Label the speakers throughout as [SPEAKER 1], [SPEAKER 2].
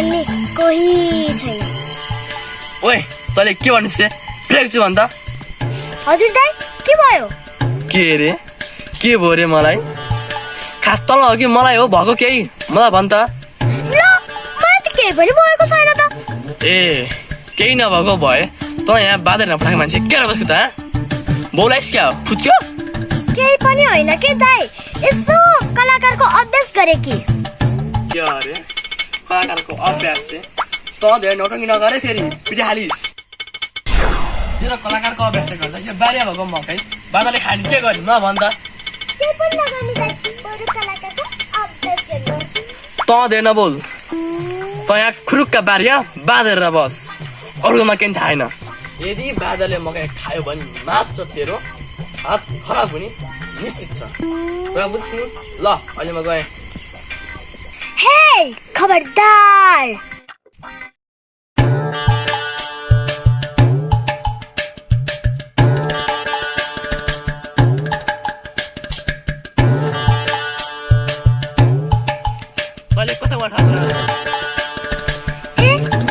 [SPEAKER 1] भन्ने कोही छैन।
[SPEAKER 2] ओए तैँले के भन्नुस् रे? फ्रेक्छु भन् त।
[SPEAKER 1] हजुर दाइ के भयो?
[SPEAKER 2] के रे? के भयो रे मलाई? खास तल हो कि मलाई हो भएको केही? मलाई भन् त।
[SPEAKER 1] ल मलाई त केही पनि भएको छैन त।
[SPEAKER 2] ए केही नभएको भए तँ यहाँ बाँधेर नपठाएको मान्छे के र बस्छु त? बोलाइस् क्या हो? फुत्क्यो?
[SPEAKER 1] केही पनि होइन के दाइ, यसो कलाकारको अभ्यास गरे कि।
[SPEAKER 2] के अरे कलाकारको अभ्यास रे? तँ धेरै नौटङ्गी नगरे फेरि पिटिहालिस्। तेरो कलाकारको अभ्यास गर्दा यो बारिया भएको मकै बाँधले खाने के गर्नु न भन् त।
[SPEAKER 1] केही पनि नगर्नु दाइ, बरु कलाकारको अभ्यास गर्नु।
[SPEAKER 2] तँ धेरै नबोल। तँ यहाँ खुरुक्का बारिया बाँधेर बस, अरूमा केही थाहा छैन। यदि बाँदरले मकै खायो भने मात्र तेरो हात खराब हुने निश्चित छ। कुरा बुझ्छ नि? ल अहिले म गएँ।
[SPEAKER 1] हे खबरदार।
[SPEAKER 2] तैँले कसै वाट हाल्नु?
[SPEAKER 1] ए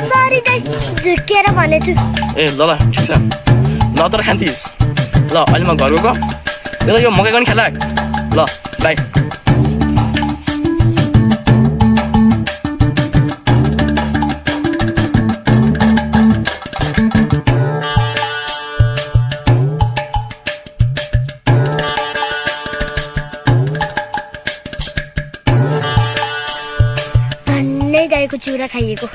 [SPEAKER 1] सरी दाइ, झुकेर भनेछु।
[SPEAKER 2] ए ल ल ठिक छ, नत्र खान्थिस्। ल अहिले म घर गएको, यो मकै पनि खेला। ल बाई।
[SPEAKER 1] धन्नै दाइको चिउरा खाइएको।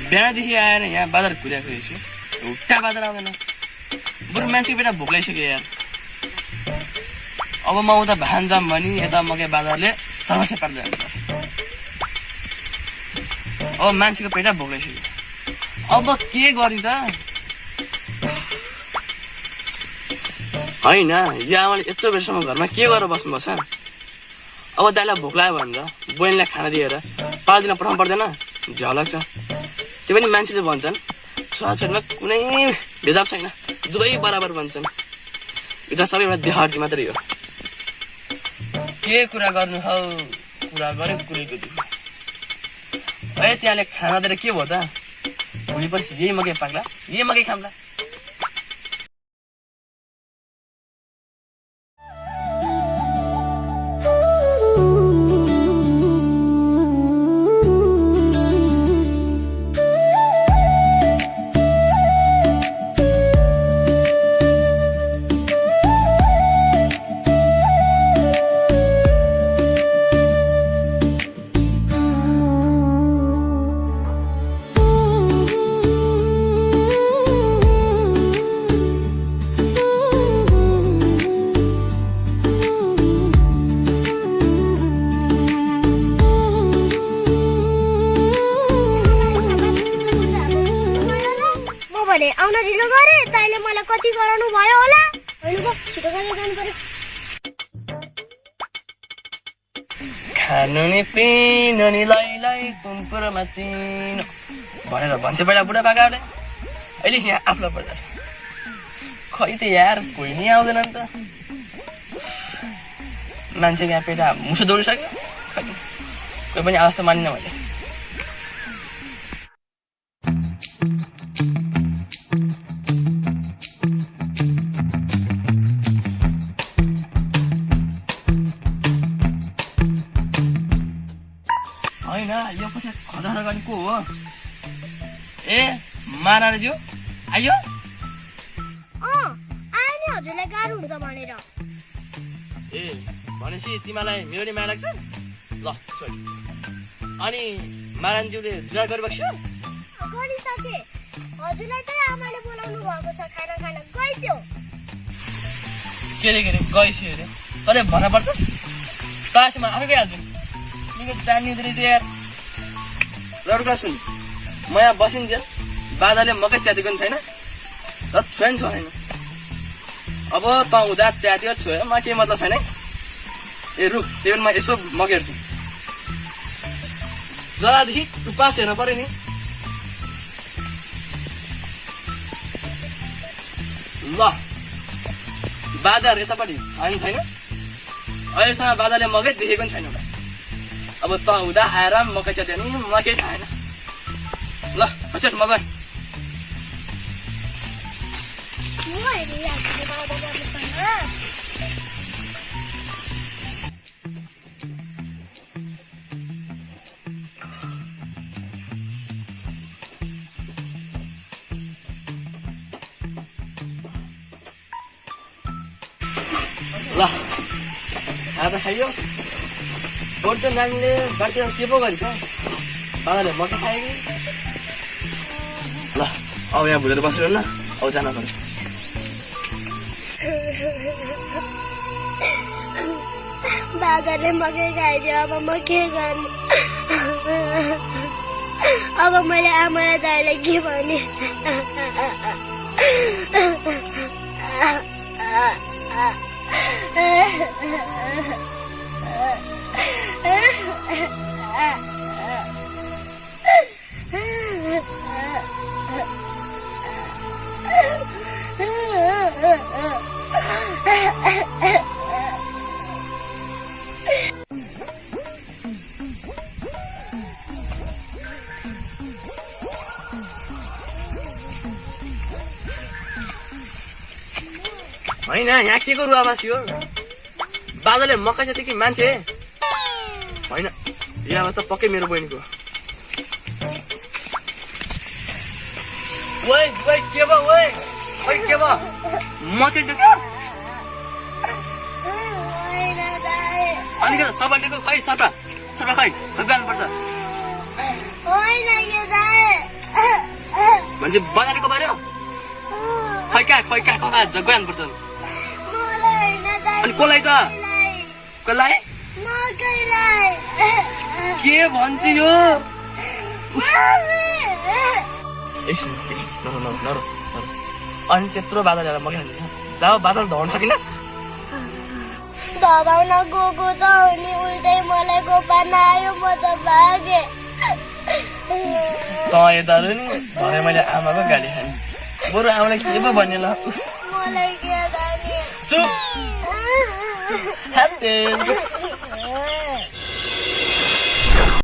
[SPEAKER 2] बिहानदेखि आएर यहाँ बाजार घुरिएको छु, एउटा बाजार आउँदैन। बरु मान्छेको बेटा भोक लागिसक्यो यार। अब म उता भान जाम भने यता मकै बाजारले समस्या पार्दै जान्छ। अब मान्छेको पेटा भोक लागिसक्यो, अब के गर्ने त? होइन यो आमाले यत्रो बेरसम्म घरमा के गरेर बस्नुपर्छ? अब दाइलाई भोक लाग्यो भने त बहिनीलाई खाना दिएर पाल्दिन पठाउनु पर्दैन? झलक छ। त्यो पनि मान्छेले भन्छन् छोराछोरीमा कुनै भेदभाव छैन, दुवै बराबर भन्छन्। यो त सबैबाट देहाडी मात्रै हो। के कुरा गर्नु हौ, कुरा गऱ्यो कुरैको दुःख। है त्यहाँले खाना दिएर के भयो त? भोलि पर्सि यही मकै पाक्ला, यही मकै खाम्ला।
[SPEAKER 1] आउन ढिलो गरे ताइले मलाई कति गराउनु भयो होला। हैन छिटो गरेर जानु पर्यो।
[SPEAKER 2] खानु नि पिनु नि लै कुन कुरोमा चिनो भनेर भन्थे पहिला बुढापाकाले। अहिले यहाँ आफ्नो पर्छ। खै त यार कोही नि आउँदैन नि त। मान्छेको यहाँ पेटा मुसो दौडिसक्यो। कोही पनि आवाज त मानिन मैले। होइन यो पछि खदा गर्ने को हो? ए महारानीज्यू आयो?
[SPEAKER 1] आए नि हजुरलाई गाह्रो हुन्छ भनेर।
[SPEAKER 2] ए भनेपछि तिमीलाई मेरो नि माया लाग्छ? ल छोरी अनि महारानीज्यूले जुवा गरिबक्स्यो?
[SPEAKER 1] गरिसके हजुरलाई चाहिँ आमाले बोलाउनु भएको छ खाना खान गइस्यो
[SPEAKER 2] के अरे गइसक्यो अरे तँले भन्न पर्छ तासमा आफै गइहाल्छु निकै जान्ने हुँदो रहेछ यार एउटा सुन म यहाँ बसिन्जेल बाजाले मकै च्यातेको नि छैन र छोया नि छोएन अब त हुँदा च्यात्यो छोयो म केही मतलब छैन ए रुख त्यही पनि म यसो मगेर्छु जरादेखि उपास हेर्न पर्यो नि ल बाजाहरू यतापट्टि छैन छैन अहिलेसम्म बाजाले मकै देखेको पनि छैन अब त हुँदा आएर मकै च्यात्यो नि म केही थाहा छैन ल हजुर मगर ल आज खाइयो बोर्डो नानीले बाटो के पो गरेछ बाबाले मकै खायो कि ल अब यहाँ भुलेर बसिरहनु न अब जान पर्यो
[SPEAKER 1] बाबाले मकै खाइदियो अब म के गर्ने अब मैले आमा र दाइलाई के भने
[SPEAKER 2] होइन यहाँ के को रुवाबासी हो बाजाले मकै च्यात्यो कि मान्छे होइन यो आवाज त पक्कै मेरो बहिनीको ओइ ओइ के भयो ओइ ओइ के भयो मछेल्टो क्या अलिकति सबाल्टेको खै सटा सटा खै बिहानुपर्छ भनेपछि बजारेको बारे खै कहाँ गइहाल्नुपर्छ अनि कसलाई त कसलाई के भन्छ यो नरो अनि त्यत्रो बादल ल्याएर मकै खान्छ जाऊ बादल धर्न सकिनस्
[SPEAKER 1] दबाउन गएको त हो नि उल्टै मलाई गोपान आयो म त भागेँ
[SPEAKER 2] त यता नि भने मैले आमाको गाली खाने बरु आमालाई के पो भन्ने ल
[SPEAKER 1] मलाई के
[SPEAKER 2] चुप